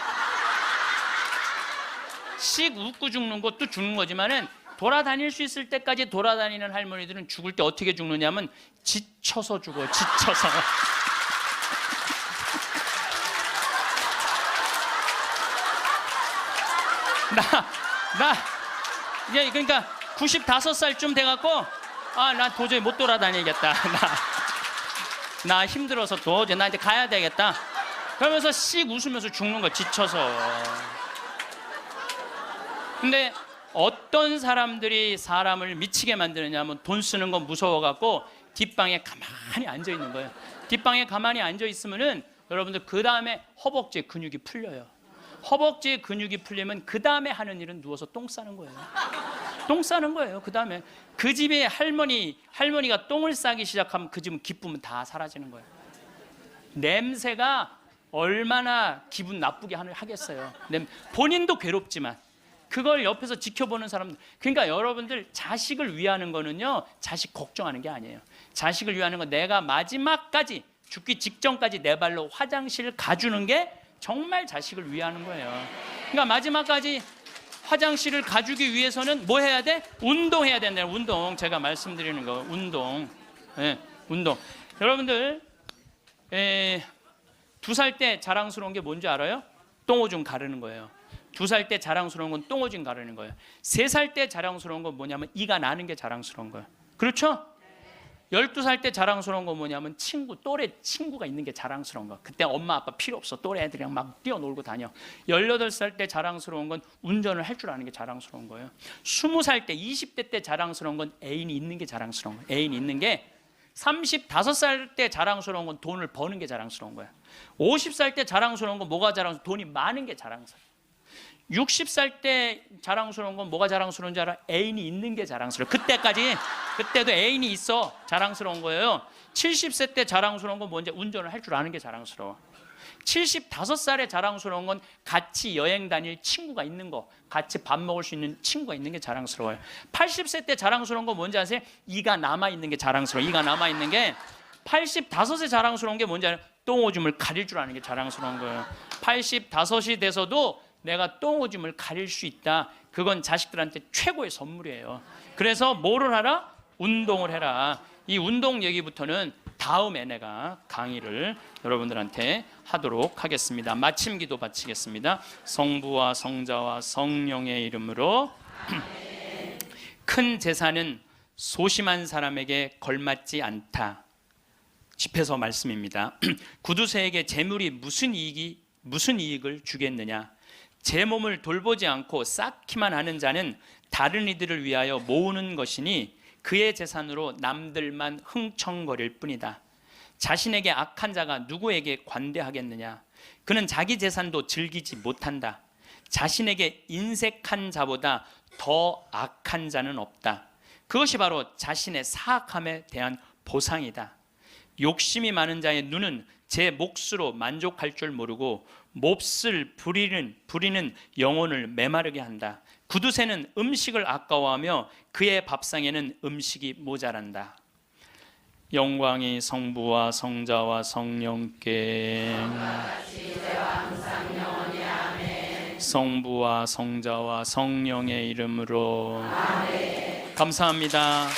Speaker 1: 씩 웃고 죽는 것도 죽는 거지만은 돌아다닐 수 있을 때까지 돌아다니는 할머니들은 죽을 때 어떻게 죽느냐면 지쳐서 죽어요. 지쳐서. 이제 그러니까 95살쯤 돼갖고 나 도저히 못 돌아다니겠다. 나 힘들어서 도저히 나 이제 가야 되겠다. 그러면서 씩 웃으면서 죽는 거 지쳐서. 근데 어떤 사람들이 사람을 미치게 만드느냐 하면 돈 쓰는 거 무서워갖고 뒷방에 가만히 앉아 있는 거예요. 뒷방에 가만히 앉아 있으면은 여러분들 그 다음에 허벅지에 근육이 풀려요. 허벅지에 근육이 풀리면 그 다음에 하는 일은 누워서 똥 싸는 거예요. 똥 싸는 거예요. 그 다음에 그 집에 할머니가 똥을 싸기 시작하면 그 집은 기쁨은 다 사라지는 거예요. 냄새가 얼마나 기분 나쁘게 하겠어요. 본인도 괴롭지만 그걸 옆에서 지켜보는 사람들. 그러니까 여러분들 자식을 위하는 거는요, 자식 걱정하는 게 아니에요. 자식을 위하는 건 내가 마지막까지 죽기 직전까지 내 발로 화장실 가주는 게 정말 자식을 위하는 거예요. 그러니까 마지막까지 화장실을 가주기 위해서는 뭐 해야 돼? 운동해야 된다. 운동. 제가 말씀드리는 거 운동. 네, 운동. 여러분들 2살 때 자랑스러운 게 뭔지 알아요? 똥오줌 가르는 거예요. 2살 때 자랑스러운 건 똥오줌 가르는 거예요. 3살 때 자랑스러운 건 뭐냐면 이가 나는 게 자랑스러운 거예요. 그렇죠? 12살 때 자랑스러운 건 뭐냐면 또래 친구가 있는 게 자랑스러운 거야. 그때 엄마 아빠 필요 없어. 또래 애들이랑 막 뛰어놀고 다녀. 18살 때 자랑스러운 건 운전을 할 줄 아는 게 자랑스러운 거예요. 20살 때 20대 때 자랑스러운 건 애인이 있는 게 자랑스러운 거예요. 애인이 있는 게 35살 때 자랑스러운 건 돈을 버는 게 자랑스러운 거예요. 50살 때 자랑스러운 건 뭐가 자랑스러운? 돈이 많은 게 자랑스러워요. 60살 때 자랑스러운 건 뭐가 자랑스러운지 알아? 애인이 있는 게 자랑스러워. 그때도 애인이 있어. 자랑스러운 거예요. 70세 때 자랑스러운 건 뭔지? 운전을 할 줄 아는 게 자랑스러워. 75살에 자랑스러운 건 같이 여행 다닐 친구가 있는 거, 같이 밥 먹을 수 있는 친구가 있는 게 자랑스러워요. 80세 때 자랑스러운 건 뭔지 아세요? 이가 남아있는 게 자랑스러워. 이가 남아있는 게. 85세 자랑스러운 게 뭔지 알아요? 똥오줌을 가릴 줄 아는 게 자랑스러운 거예요. 85이 돼서도 내가 똥오줌을 가릴 수 있다. 그건 자식들한테 최고의 선물이에요. 그래서 뭐를 하라? 운동을 해라. 이 운동 얘기부터는 다음에 내가 강의를 여러분들한테 하도록 하겠습니다. 마침 기도 바치겠습니다. 성부와 성자와 성령의 이름으로. 큰 재산은 소심한 사람에게 걸맞지 않다. 집에서 말씀입니다. 구두쇠에게 재물이 무슨 이익을 주겠느냐? 제 몸을 돌보지 않고 쌓기만 하는 자는 다른 이들을 위하여 모으는 것이니 그의 재산으로 남들만 흥청거릴 뿐이다. 자신에게 악한 자가 누구에게 관대하겠느냐? 그는 자기 재산도 즐기지 못한다. 자신에게 인색한 자보다 더 악한 자는 없다. 그것이 바로 자신의 사악함에 대한 보상이다. 욕심이 많은 자의 눈은 제 몫으로 만족할 줄 모르고 몹쓸 부리는 영혼을 메마르게 한다. 구두쇠는 음식을 아까워하며 그의 밥상에는 음식이 모자란다. 영광이 성부와 성자와 성령께. 성부와 성자와 성령의 이름으로. 아멘. 감사합니다.